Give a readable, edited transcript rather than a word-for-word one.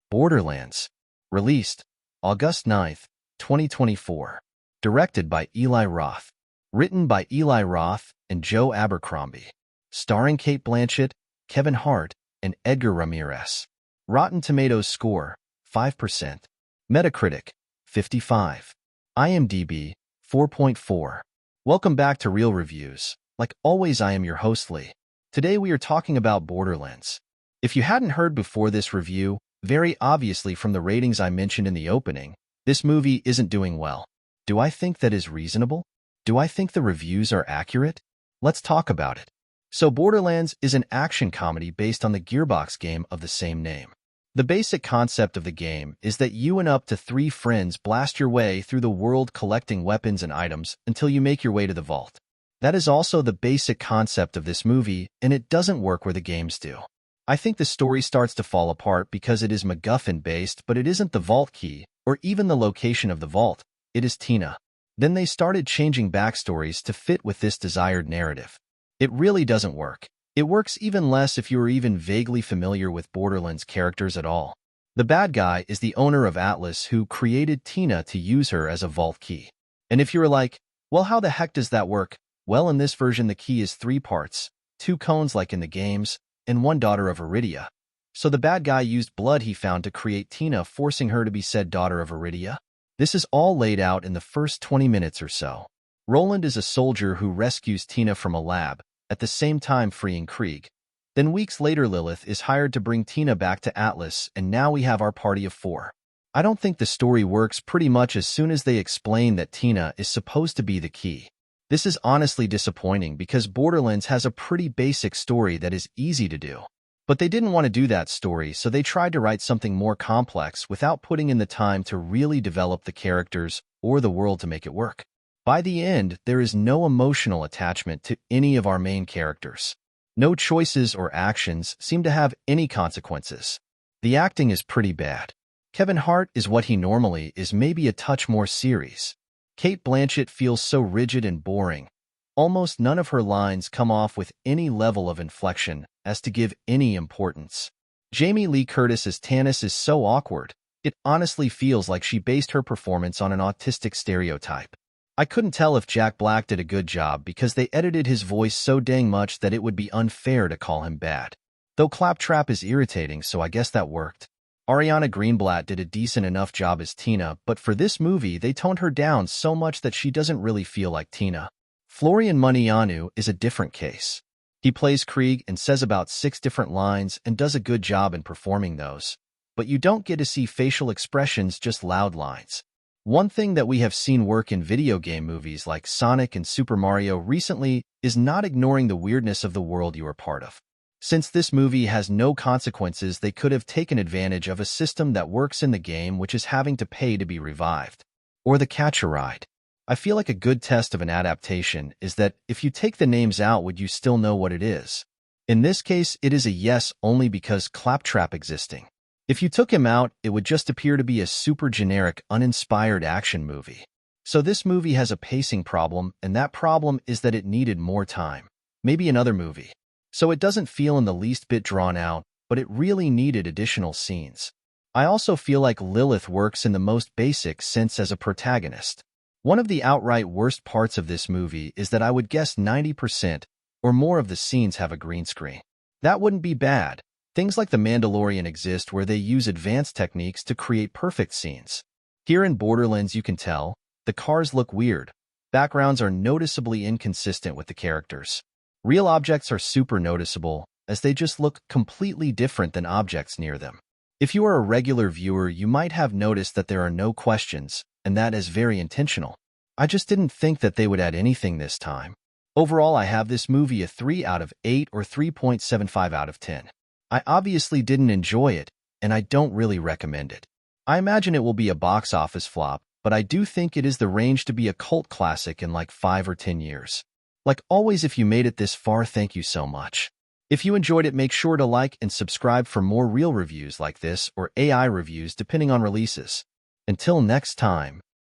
Borderlands. Released August 9th, 2024. Directed by Eli Roth. Written by Eli Roth and Joe Abercrombie. Starring Cate Blanchett, Kevin Hart, and Edgar Ramirez. Rotten Tomatoes score, 5%. Metacritic, 55. IMDb, 4.4. Welcome back to Real Reviews. Like always, I am your host, Lee. Today we are talking about Borderlands. If you hadn't heard before this review, very obviously from the ratings I mentioned in the opening, this movie isn't doing well. Do I think that is reasonable? Do I think the reviews are accurate? Let's talk about it. So Borderlands is an action comedy based on the Gearbox game of the same name. The basic concept of the game is that you and up to 3 friends blast your way through the world collecting weapons and items until you make your way to the vault. That is also the basic concept of this movie, and it doesn't work where the games do. I think the story starts to fall apart because it is MacGuffin-based, but it isn't the vault key, or even the location of the vault. It is Tina. Then they started changing backstories to fit with this desired narrative. It really doesn't work. It works even less if you are even vaguely familiar with Borderlands characters at all. The bad guy is the owner of Atlas who created Tina to use her as a vault key. And if you were like, well, how the heck does that work? Well, in this version the key is 3 parts, 2 cones like in the games, and 1 daughter of Iridia. So the bad guy used blood he found to create Tina, forcing her to be said daughter of Iridia. This is all laid out in the first 20 minutes or so. Roland is a soldier who rescues Tina from a lab, at the same time freeing Krieg. Then weeks later Lilith is hired to bring Tina back to Atlas, and now we have our party of 4. I don't think the story works pretty much as soon as they explain that Tina is supposed to be the key. This is honestly disappointing because Borderlands has a pretty basic story that is easy to do. But they didn't want to do that story, so they tried to write something more complex without putting in the time to really develop the characters or the world to make it work. By the end, there is no emotional attachment to any of our main characters. No choices or actions seem to have any consequences. The acting is pretty bad. Kevin Hart is what he normally is, maybe a touch more serious. Cate Blanchett feels so rigid and boring. Almost none of her lines come off with any level of inflection as to give any importance. Jamie Lee Curtis as Tannis is so awkward, it honestly feels like she based her performance on an autistic stereotype. I couldn't tell if Jack Black did a good job because they edited his voice so dang much that it would be unfair to call him bad. Though Claptrap is irritating, so I guess that worked. Ariana Greenblatt did a decent enough job as Tina, but for this movie they toned her down so much that she doesn't really feel like Tina. Florian Munteanu is a different case. He plays Krieg and says about 6 different lines and does a good job in performing those. But you don't get to see facial expressions, just loud lines. One thing that we have seen work in video game movies like Sonic and Super Mario recently is not ignoring the weirdness of the world you are part of. Since this movie has no consequences, they could have taken advantage of a system that works in the game, which is having to pay to be revived. Or the catch a ride. I feel like a good test of an adaptation is that if you take the names out, would you still know what it is? In this case, it is a yes only because Claptrap existing. If you took him out, it would just appear to be a super generic, uninspired action movie. So this movie has a pacing problem, and that problem is that it needed more time. Maybe another movie. So it doesn't feel in the least bit drawn out, but it really needed additional scenes. I also feel like Lilith works in the most basic sense as a protagonist. One of the outright worst parts of this movie is that I would guess 90% or more of the scenes have a green screen. That wouldn't be bad. Things like The Mandalorian exist where they use advanced techniques to create perfect scenes. Here in Borderlands you can tell, the cars look weird. Backgrounds are noticeably inconsistent with the characters. Real objects are super noticeable, as they just look completely different than objects near them. If you are a regular viewer, you might have noticed that there are no questions, and that is very intentional. I just didn't think that they would add anything this time. Overall, I have this movie a 3 out of 8 or 3.75 out of 10. I obviously didn't enjoy it, and I don't really recommend it. I imagine it will be a box office flop, but I do think it is the range to be a cult classic in like 5 or 10 years. Like always, if you made it this far, thank you so much. If you enjoyed it, make sure to like and subscribe for more real reviews like this or AI reviews depending on releases. Until next time.